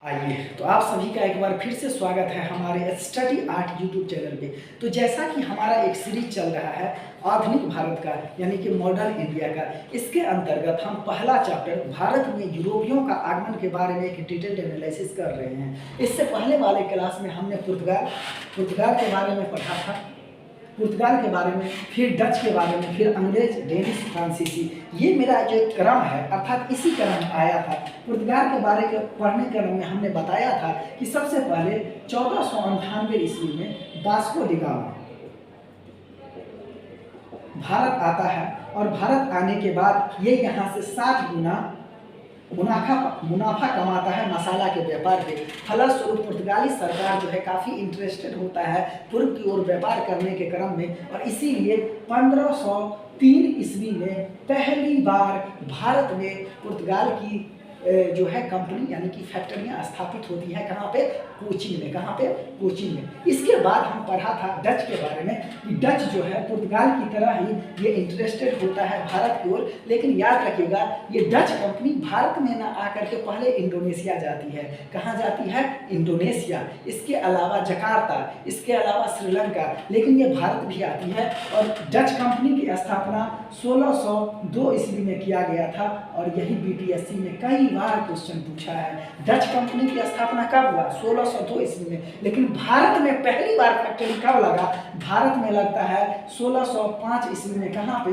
आइए तो आप सभी का एक बार फिर से स्वागत है हमारे स्टडी आर्ट यूट्यूब चैनल पे। तो जैसा कि हमारा एक सीरीज चल रहा है आधुनिक भारत का, यानी कि मॉडर्न इंडिया का, इसके अंतर्गत हम पहला चैप्टर भारत में यूरोपियों का आगमन के बारे में एक डिटेल्ड एनालिसिस कर रहे हैं। इससे पहले वाले क्लास में हमने पुर्तगाल के बारे में पढ़ा था, पुर्तगाल के बारे में, फिर डच के बारे में, फिर अंग्रेज, डेनिश, फ्रांसीसी। ये मेरा जो क्रम है, अर्थात इसी क्रम में आया था। पुर्तगाल के बारे के पढ़ने क्रम में हमने बताया था कि सबसे पहले 1498 ईस्वी में वास्को डी गामा भारत आता है, और भारत आने के बाद ये यहाँ से 60 गुना मुनाफा कमाता है मसाला के व्यापार पे। फलस्वरूप पुर्तगाली सरकार जो है काफ़ी इंटरेस्टेड होता है पूर्व की ओर व्यापार करने के क्रम में, और इसीलिए 1503 ईस्वी में पहली बार भारत में पुर्तगाल की जो है कंपनी यानी कि फैक्ट्रियां स्थापित होती है। कहाँ पे? कोचीन में। कहाँ पे? कोचीन में। इसके बाद हम पढ़ा था डच के बारे में कि डच जो है पुर्तगाल की तरह ही ये इंटरेस्टेड होता है भारत की ओर, लेकिन याद रखिएगा ये डच कंपनी भारत में ना आकर के पहले इंडोनेशिया जाती है। कहाँ जाती है? इंडोनेशिया, इसके अलावा जकार्ता, इसके अलावा श्रीलंका, लेकिन ये भारत भी आती है। और डच कंपनी की स्थापना 1602 ईस्वी में किया गया था, और यही बीपीएससी में कई बार क्वेश्चन पूछा है। डच कंपनी की स्थापना कब हुआ? 1602 ईस्वी में। लेकिन भारत में पहली बार फैक्ट्री कब लगा? भारत में लगता है 1605 ईस्वी में। कहाँ पे?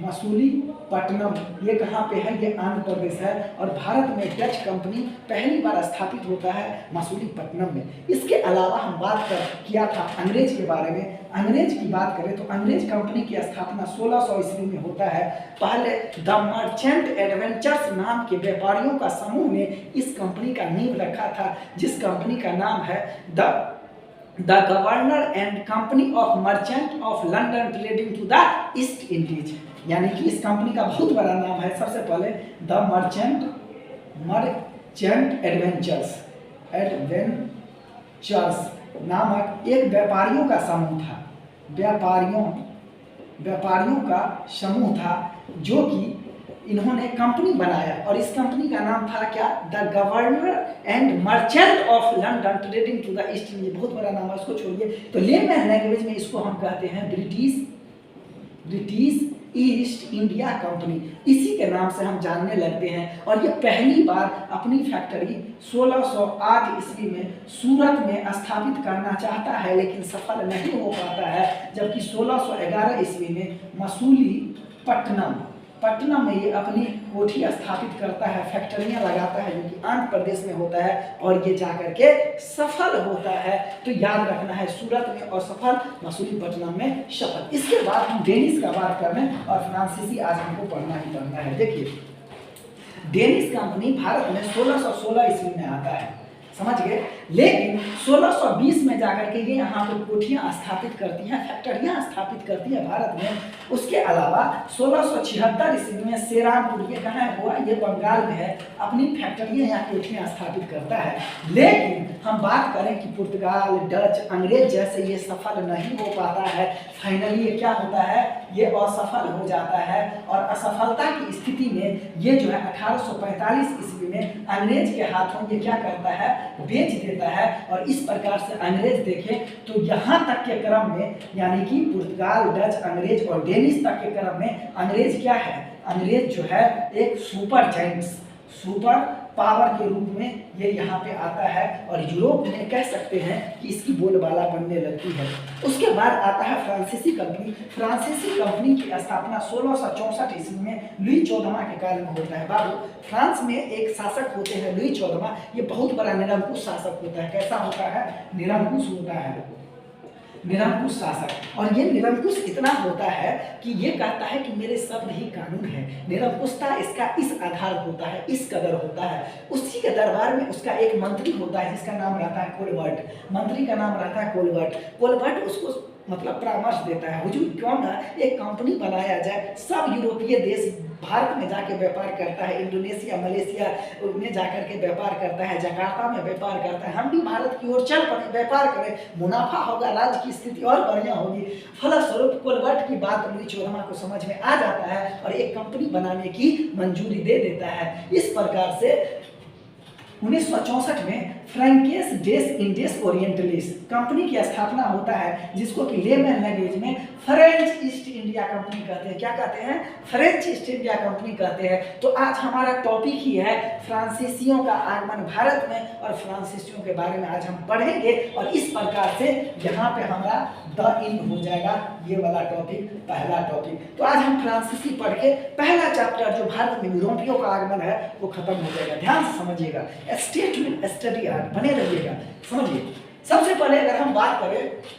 मसूलीपट्टनम, ये कहाँ पे है? ये आंध्र प्रदेश है। और भारत में डच कंपनी पहली बार स्थापित होता है मसूलीपट्टनम में। इसके अलावा हम बात किया था अंग्रेज के बारे में। अंग्रेज की बात करें तो अंग्रेज कंपनी की स्थापना 1600 ईस्वी में होता है। पहले द मर्चेंट एडवेंचर्स नाम के व्यापारियों का समूह ने इस कंपनी का नींव रखा था, जिस कंपनी का नाम है the governor and company of merchant of London trading to the East Indies. यानी कि इस कंपनी का बहुत बड़ा नाम है। सबसे पहले द मर्चेंट एडवेंचर्स नामक एक व्यापारियों का समूह था। व्यापारियों का समूह था जो कि इन्होंने कंपनी बनाया, और इस कंपनी का नाम था क्या? The governor and merchant of London trading to the East India. बहुत बड़ा नाम है, उसको छोड़िए। तो लेमैन लैंग्वेज में इसको हम कहते हैं ब्रिटिश ईस्ट इंडिया कंपनी। इसी के नाम से हम जानने लगते हैं। और ये पहली बार अपनी फैक्ट्री 1608 ईस्वी में सूरत में स्थापित करना चाहता है, लेकिन सफल नहीं हो पाता है। जबकि 1611 ईस्वी में पट्टनम में ये अपनी कोठी स्थापित करता है, फैक्ट्रियां लगाता है, जो कि आंध्र प्रदेश में होता है, और ये जाकर के सफल होता है। तो याद रखना है, सूरत में और सफल, मसूलीपट्टनम में सफल। इसके बाद हम डेनिश का बात कर रहे हैं, और फ्रांसीसी आज हमको पढ़ना ही पड़ना है। देखिए, डेनिश कंपनी भारत में 1616 ईस्वी में आता है, समझ गए। लेकिन 1620 में जाकर के ये यहाँ पर कोठियाँ स्थापित करती हैं, फैक्ट्रियाँ स्थापित करती है भारत में। उसके अलावा 1676 ईस्वी में सेरामपुर, ये कहाँ हुआ? ये बंगाल में है, अपनी फैक्ट्रियाँ या कोठियाँ स्थापित करता है। लेकिन हम बात करें कि पुर्तगाल, डच, अंग्रेज जैसे ये सफल नहीं हो पाता है। फाइनली ये क्या होता है? ये असफल हो जाता है, और असफलता की स्थिति में ये जो है 1845 ईस्वी में अंग्रेज के हाथों ये क्या करता है? बेच देता है। और इस प्रकार से अंग्रेज देखें तो यहाँ तक के क्रम में, यानी कि पुर्तगाल, डच, अंग्रेज और डेनिश तक के क्रम में अंग्रेज क्या है? अंग्रेज जो है एक सुपर पावर के रूप में ये यहाँ पे आता है, और यूरोप में कह सकते हैं कि इसकी बोलबाला बनने लगती है। उसके बाद आता है फ्रांसीसी कंपनी। फ्रांसीसी कंपनी की स्थापना 1664 ईस्वी में लुई 14वां के काल में होता है। बाबू, फ्रांस में एक शासक होते हैं लुई 14वां, ये बहुत बड़ा निरंकुश शासक होता है। कैसा होता है? निरंकुश होता है, निरंकुश शासक। और ये निरंकुश इतना होता है कि ये कहता है कि मेरे शब्द ही कानून है। निरंकुशता इसका इस आधार होता है, इस कदर होता है। उसी के दरबार में उसका एक मंत्री होता है जिसका नाम रहता है कोलबर्ट। मंत्री का नाम रहता है कोलबर्ट उसको मतलब परामर्श देता है, हुजूर क्यों ना एक कंपनी बनाया जाए। सब यूरोपीय देश भारत में जाके व्यापार करता है, इंडोनेशिया, मलेशिया में जाकर के व्यापार करता है, जकार्ता में व्यापार करता है। हम भी भारत की ओर चल पड़े, व्यापार करें, मुनाफा होगा, राज्य की स्थिति और बढ़िया होगी। फलस्वरूप कोलबर्ट की बात लुई 14वां को समझ में आ जाता है और एक कंपनी बनाने की मंजूरी दे देता है। इस प्रकार से 1964 में फ्रैंकेस डेस इंडेस ओरिएंटलिस कंपनी की स्थापना होता है, जिसको कि लेमन लैंग्वेज में फ्रेंच ईस्ट इंडिया कंपनी कहते हैं। क्या कहते हैं? फ्रेंच ईस्ट इंडिया कंपनी कहते हैं। तो आज हमारा टॉपिक ही है फ्रांसीसियों का आगमन भारत में, और फ्रांसीसियों के बारे में आज हम पढ़ेंगे। और इस प्रकार से यहाँ पे हमारा द एंड हो जाएगा ये वाला टॉपिक, पहला टॉपिक। तो आज हम फ्रांसीसी पढ़ के पहला चैप्टर जो भारत में यूरोपियों का आगमन है वो खत्म हो जाएगा। ध्यान से समझिएगा, स्टेट विल स्टडी हार्ड, बने रहिएगा। समझिए, सबसे पहले अगर हम बात करें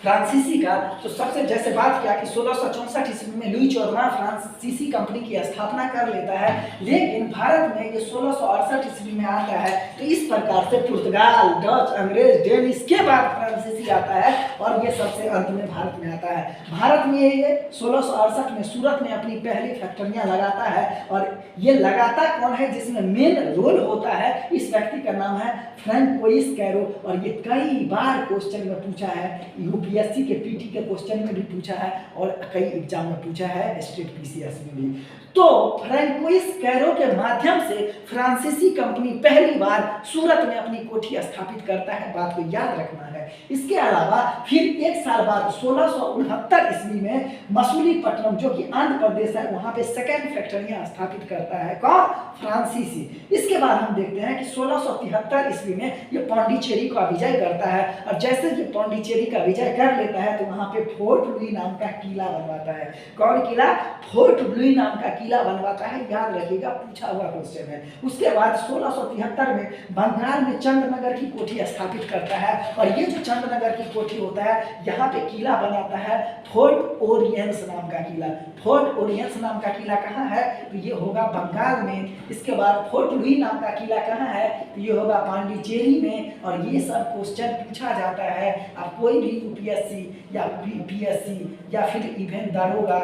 फ्रांसीसी का, तो सबसे जैसे बात किया कि 1664 ईस्वी में लुई 14वां फ्रांसीसी कंपनी की स्थापना कर लेता है, लेकिन भारत में ये 1668 ईस्वी में आता है। तो इस प्रकार से पुर्तगाल, डच, अंग्रेज, डेनिश के बाद फ्रांसीसी आता है, और ये सबसे अंत में भारत में आता है। भारत में ये 1668 में सूरत में अपनी पहली फैक्ट्रियां लगाता है, और ये लगाता कौन है जिसमें मेन रोल होता है? इस व्यक्ति का नाम है फ्रैंकोइस कैरो, और ये कई बार क्वेश्चन में पूछा है, यूपीएससी के पीटी के क्वेश्चन में भी पूछा है, और कई एग्जाम में पूछा है, स्टेट पीसीएस में भी। तो फ्रैंकोइस कैरो के माध्यम से फ्रांसीसी कंपनी पहली बार सूरत में अपनी कोठी स्थापित करता है, बात को याद रखना है। इसके अलावा फिर एक साल बाद 1669 ईस्वी में मसूलीपट्टनम जो कि आंध्र प्रदेश है, वहां पे सेकेंड फैक्ट्रियां स्थापित करता है। कौन? फ्रांसीसी। इसके बाद हम देखते हैं कि 1673 ईस्वी में ये पांडिचेरी का विजय करता है, और जैसे ये पांडिचेरी का विजय कर लेता है तो वहां पे फोर्ट लुई नाम का किला बनवाता है। कौन किला? फोर्ट लुई नाम का किला बनवाता है, याद रखिएगा, पूछा हुआ क्वेश्चन है। उसके बाद 1673 में बंगाल में चंद्रनगर की कोठी स्थापित करता है, और ये जो चंद्रनगर की कोठी होता है यहाँ पे किला बनाता है फोर्ट ओरियंस नाम का किला। फोर्ट ओरियंस नाम का किला कहाँ है? तो ये होगा बंगाल में। इसके बाद फोर्ट लुई नाम का किला कहाँ है? तो ये होगा पांडिचेरी में। और ये सब क्वेश्चन पूछा जाता है, आप कोई भी यूपीएससी या पीएससी या फिर इवन दारोगा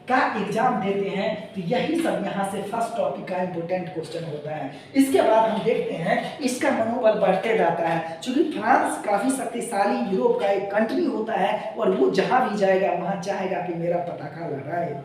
का एग्जाम देते हैं तो यही सब यहाँ से फर्स्ट टॉपिक का इंपोर्टेंट क्वेश्चन होता है। इसके बाद हम देखते हैं इसका मनोबल बढ़ते जाता है, क्योंकि फ्रांस काफी शक्तिशाली यूरोप का एक कंट्री होता है, और वो जहां भी जाएगा वहां चाहेगा कि मेरा पताका लहराए।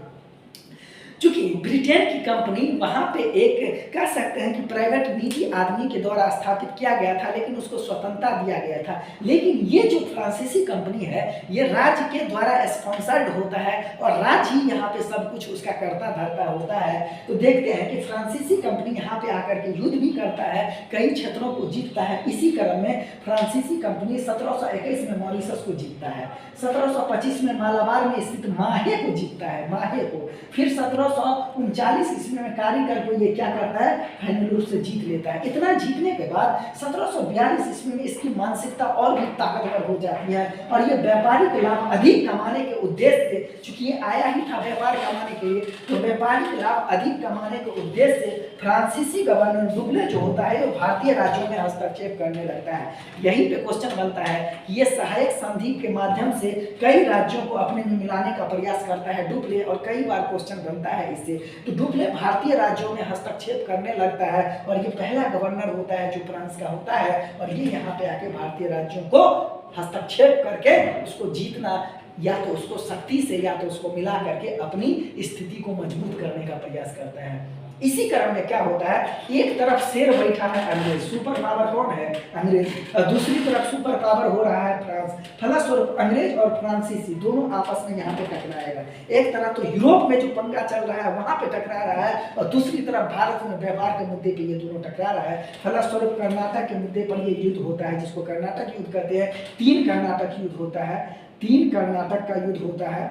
चूंकि ब्रिटेन की कंपनी वहां पे एक कह सकते हैं कि प्राइवेट निजी आदमी के द्वारा स्थापित किया गया था, लेकिन उसको स्वतंत्रता दिया गया था। लेकिन ये जो फ्रांसीसी कंपनी है ये राज्य के द्वारा स्पॉन्सर्ड होता है, और राज्य ही यहाँ पे सब कुछ उसका करता धरता होता है। तो देखते हैं कि फ्रांसीसी कंपनी यहाँ पे आकर के युद्ध भी करता है, कई क्षेत्रों को जीतता है। इसी क्रम में फ्रांसीसी कंपनी 1721 में मॉरिशस को जीतता है, 1725 में मालाबार में स्थित माहे को जीतता है, माहे को। फिर 1739 ईस्वी में कारीगर को ये क्या करता है? फाइनल से जीत लेता है। इतना जीतने के बाद 1742 ईस्वी में इसकी मानसिकता और भी ताकतवर हो जाती है, और ये व्यापारिक लाभ अधिक कमाने के उद्देश्य से, चूंकि ये आया ही था व्यापार कमाने के लिए, तो व्यापारिक लाभ अधिक कमाने के उद्देश्य से फ्रांसीसी गवर्नर डुप्ले जो होता है वो भारतीय राज्यों में हस्तक्षेप करने लगता है। यहीं पे क्वेश्चन बनता है कि ये सहायक संधि के माध्यम से कई राज्यों को अपने में मिलाने का प्रयास करता है डुप्ले, और कई बार क्वेश्चन बनता है इससे। तो डुप्ले भारतीय राज्यों में हस्तक्षेप करने लगता है, और ये पहला गवर्नर होता है जो फ्रांस का होता है, और ये यहाँ पे आके भारतीय राज्यों को हस्तक्षेप करके उसको जीतना, या तो उसको शक्ति से या तो उसको मिला करके अपनी स्थिति को मजबूत करने का प्रयास करता है। इसी क्रम में क्या होता है, एक तरफ शेर बैठा है अंग्रेज, सुपर पावर कौन है? अंग्रेज, और दूसरी तरफ सुपर पावर हो रहा है फ्रांस। फलस्वरूप अंग्रेज और फ्रांसीसी दोनों आपस में यहाँ पे टकराएगा। एक तरफ तो यूरोप में जो पंगा चल रहा है वहां पे टकरा रहा है, और दूसरी तरफ भारत में व्यापार के मुद्दे पे ये दोनों टकरा रहा है। फलस्वरूप कर्नाटक के मुद्दे पर ये युद्ध होता है, जिसको कर्नाटक युद्ध कहते हैं। 3 कर्नाटक युद्ध होता है, 3 कर्नाटक का युद्ध होता है।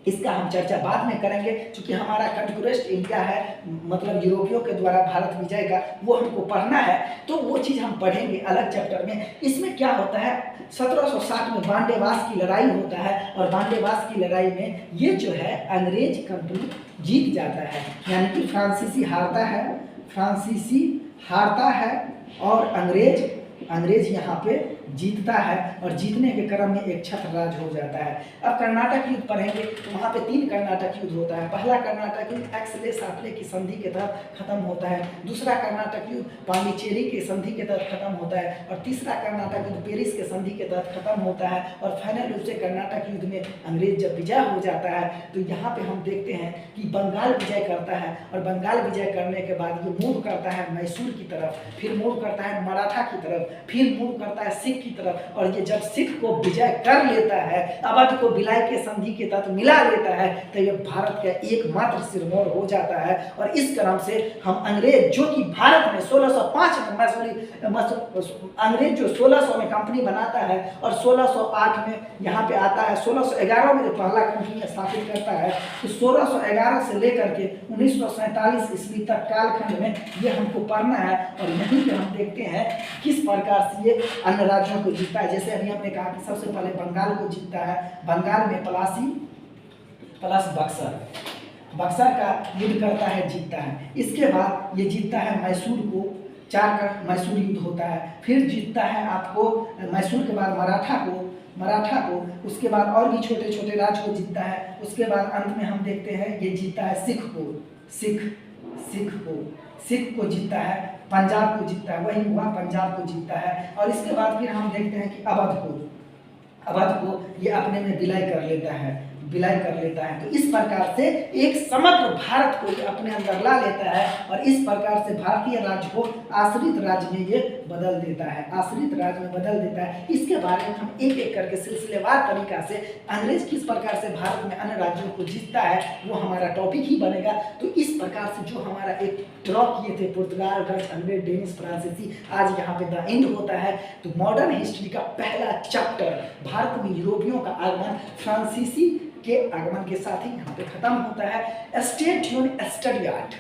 इसका हम चर्चा बाद में करेंगे, क्योंकि हमारा कंक्वेस्ट इंडिया है, मतलब यूरोपियों के द्वारा भारत विजय का, वो हमको पढ़ना है, तो वो चीज़ हम पढ़ेंगे अलग चैप्टर में। इसमें क्या होता है, 1760 में बांडेवास की लड़ाई होता है, और बांडेवास की लड़ाई में ये जो है अंग्रेज कंपनी जीत जाता है, यानी कि फ्रांसीसी हारता है, फ्रांसीसी हारता है और अंग्रेज अंग्रेज यहाँ पे जीतता है और जीतने के क्रम में एक छत्र राज हो जाता है। अब कर्नाटक युद्ध पढ़ेंगे तो वहाँ पे 3 कर्नाटक युद्ध होता है। पहला कर्नाटक युद्ध एक्सले साफले की संधि के तहत खत्म होता है, दूसरा कर्नाटक युद्ध पांडिचेरी के संधि के तहत खत्म होता है और तीसरा कर्नाटक युद्ध पेरिस के संधि के तहत खत्म होता है और फाइनल रूप से कर्नाटक युद्ध में अंग्रेज जब विजय हो जाता है तो यहाँ पे हम देखते हैं कि बंगाल विजय करता है और बंगाल विजय करने के बाद ये मूव करता है मैसूर की तरफ, फिर मूव करता है मराठा की तरफ, फिर मूव करता है सिख की तरफ और ये जब सिख को विजय कर लेता है, अवध को भिलाई के संधि के तहत मिला लेता है तो ये भारत का एकमात्र सिरमौर हो जाता है। और इस क्रम से हम अंग्रेज जो कि भारत में 1605 में अंग्रेज जो 1600 में कंपनी बनाता है और 1608 में यहाँ पे आता है, 1611 में जो पहला कंपनी स्थापित करता है तो 1611 से लेकर के 1947 ईस्वी तक कालखंड में ये हमको पढ़ना है और यहीं पे हम देखते हैं किस प्रकार से ये अन्य राज्यों को जीतता है। जैसे अभी हमने कहा कि सबसे पहले बंगाल को जीतता है, बंगाल में पलासी प्लस बक्सर का युद्ध करता है, जीतता है। इसके बाद ये जीतता है मैसूर को, 4 का मैसूर युद्ध होता है, फिर जीतता है आपको मैसूर के बाद मराठा को, उसके बाद और भी छोटे छोटे राज्य को जीतता है। उसके बाद अंत में हम देखते हैं ये जीतता है सिख को जीतता है, पंजाब को जीतता है, वही हुआ पंजाब को जीतता है। और इसके बाद फिर हम देखते हैं कि अवध को ये अपने में विलय कर लेता है। तो इस प्रकार से एक समग्र भारत को ये अपने अंदर ला लेता है और इस प्रकार से भारतीय राज्य को आश्रित राज्य में ये बदल देता है। इसके बारे में हम एक एक करके सिलसिलेवार तरीका से अंग्रेज किस प्रकार से भारत में अन्य राज्यों को जीतता है वो हमारा टॉपिक ही बनेगा। तो इस प्रकार से जो हमारा एक ड्रॉ किए थे पुर्तगाल, डच, अंग्रेज, डेनिश, फ्रांसीसी, आज यहाँ पे द एंड होता है। तो मॉडर्न हिस्ट्री का पहला चैप्टर भारत में यूरोपियों का आगमन फ्रांसीसी के आगमन के साथ ही यहाँ पे खत्म होता है। Stay tuned, study art.